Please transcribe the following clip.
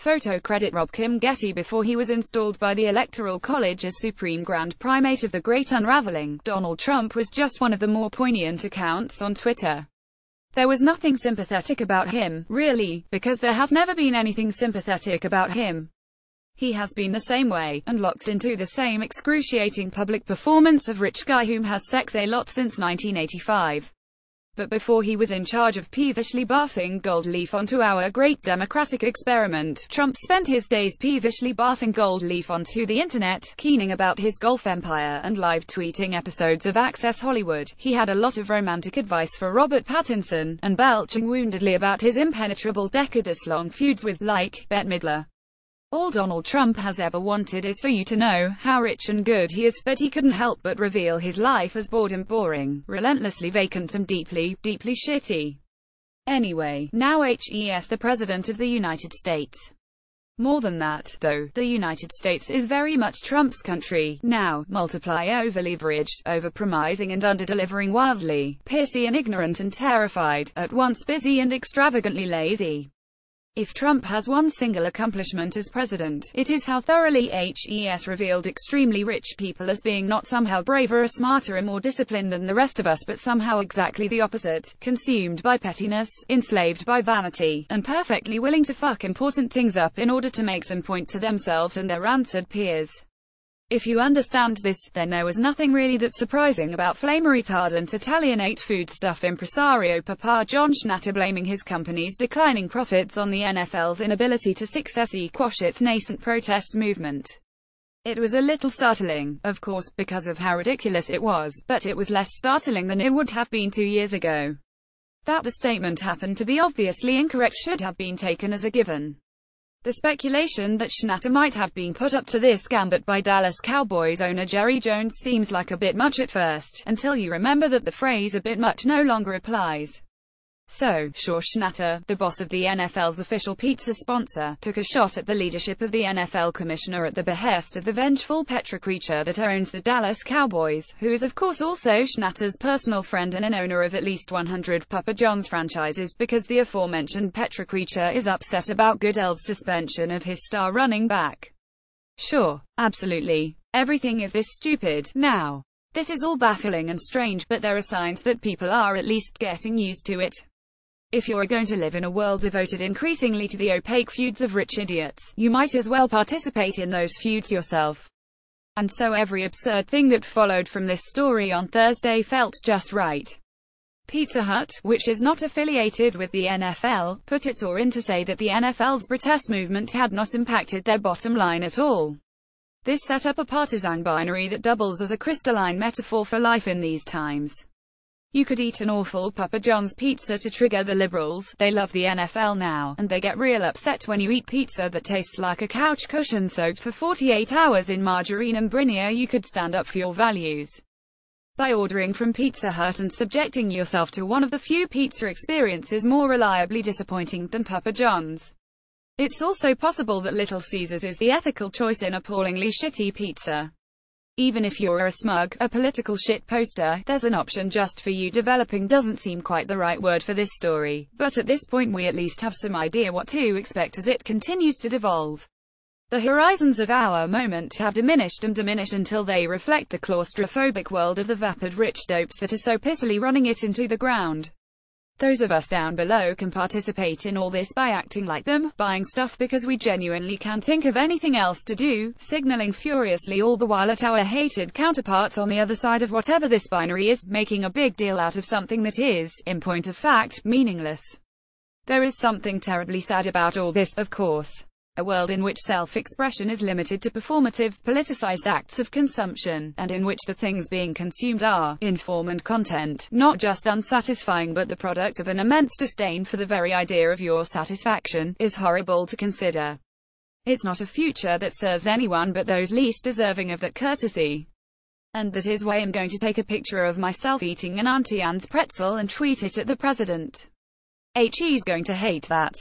Photo credit Rob Kim Getty. Before he was installed by the Electoral College as Supreme Grand Primate of the Great Unraveling, Donald Trump was just one of the more poignant accounts on Twitter. There was nothing sympathetic about him, really, because there has never been anything sympathetic about him. He has been the same way, and locked into the same excruciating public performance of rich guy who has sex a lot since 1985. But before he was in charge of peevishly barfing gold leaf onto our great democratic experiment, Trump spent his days peevishly barfing gold leaf onto the internet, keening about his golf empire, and live tweeting episodes of Access Hollywood. He had a lot of romantic advice for Robert Pattinson, and belching woundedly about his impenetrable decades-long feuds with, like, Bette Midler. All Donald Trump has ever wanted is for you to know how rich and good he is, but he couldn't help but reveal his life as boring, relentlessly vacant and deeply, deeply shitty. Anyway, now he's the President of the United States. More than that, though, the United States is very much Trump's country. Now, multiply over-leveraged, over-promising and under-delivering, wildly, pissy and ignorant and terrified, at once busy and extravagantly lazy. If Trump has one single accomplishment as president, it is how thoroughly he's revealed extremely rich people as being not somehow braver or smarter or more disciplined than the rest of us, but somehow exactly the opposite, consumed by pettiness, enslaved by vanity, and perfectly willing to fuck important things up in order to make some point to themselves and their rancid peers. If you understand this, then there was nothing really that surprising about flame-retardant Italianate foodstuff impresario Papa John Schnatter blaming his company's declining profits on the NFL's inability to successfully quash its nascent protest movement. It was a little startling, of course, because of how ridiculous it was, but it was less startling than it would have been 2 years ago. That the statement happened to be obviously incorrect should have been taken as a given. The speculation that Schnatter might have been put up to this gambit by Dallas Cowboys owner Jerry Jones seems like a bit much at first, until you remember that the phrase "a bit much" no longer applies. So, sure, Schnatter, the boss of the NFL's official pizza sponsor, took a shot at the leadership of the NFL commissioner at the behest of the vengeful Petra creature that owns the Dallas Cowboys, who is of course also Schnatter's personal friend and an owner of at least 100 Papa John's franchises, because the aforementioned Petra creature is upset about Goodell's suspension of his star running back. Sure, absolutely. Everything is this stupid, now. This is all baffling and strange, but there are signs that people are at least getting used to it. If you're going to live in a world devoted increasingly to the opaque feuds of rich idiots, you might as well participate in those feuds yourself. And so every absurd thing that followed from this story on Thursday felt just right. Pizza Hut, which is not affiliated with the NFL, put its oar in to say that the NFL's protest movement had not impacted their bottom line at all. This set up a partisan binary that doubles as a crystalline metaphor for life in these times. You could eat an awful Papa John's pizza to trigger the liberals. They love the NFL now, and they get real upset when you eat pizza that tastes like a couch cushion soaked for 48 hours in margarine and brinjea. You could stand up for your values by ordering from Pizza Hut and subjecting yourself to one of the few pizza experiences more reliably disappointing than Papa John's. It's also possible that Little Caesars is the ethical choice in appallingly shitty pizza. Even if you're a smug, a political shit poster, there's an option just for you. Developing doesn't seem quite the right word for this story, but at this point we at least have some idea what to expect as it continues to devolve. The horizons of our moment have diminished and diminished until they reflect the claustrophobic world of the vapid rich dopes that are so pissily running it into the ground. Those of us down below can participate in all this by acting like them, buying stuff because we genuinely can't think of anything else to do, signaling furiously all the while at our hated counterparts on the other side of whatever this binary is, making a big deal out of something that is, in point of fact, meaningless. There is something terribly sad about all this, of course. A world in which self-expression is limited to performative, politicized acts of consumption, and in which the things being consumed are, in form and content, not just unsatisfying but the product of an immense disdain for the very idea of your satisfaction, is horrible to consider. It's not a future that serves anyone but those least deserving of that courtesy. And that is why I'm going to take a picture of myself eating an Auntie Anne's pretzel and tweet it at the president. He's going to hate that.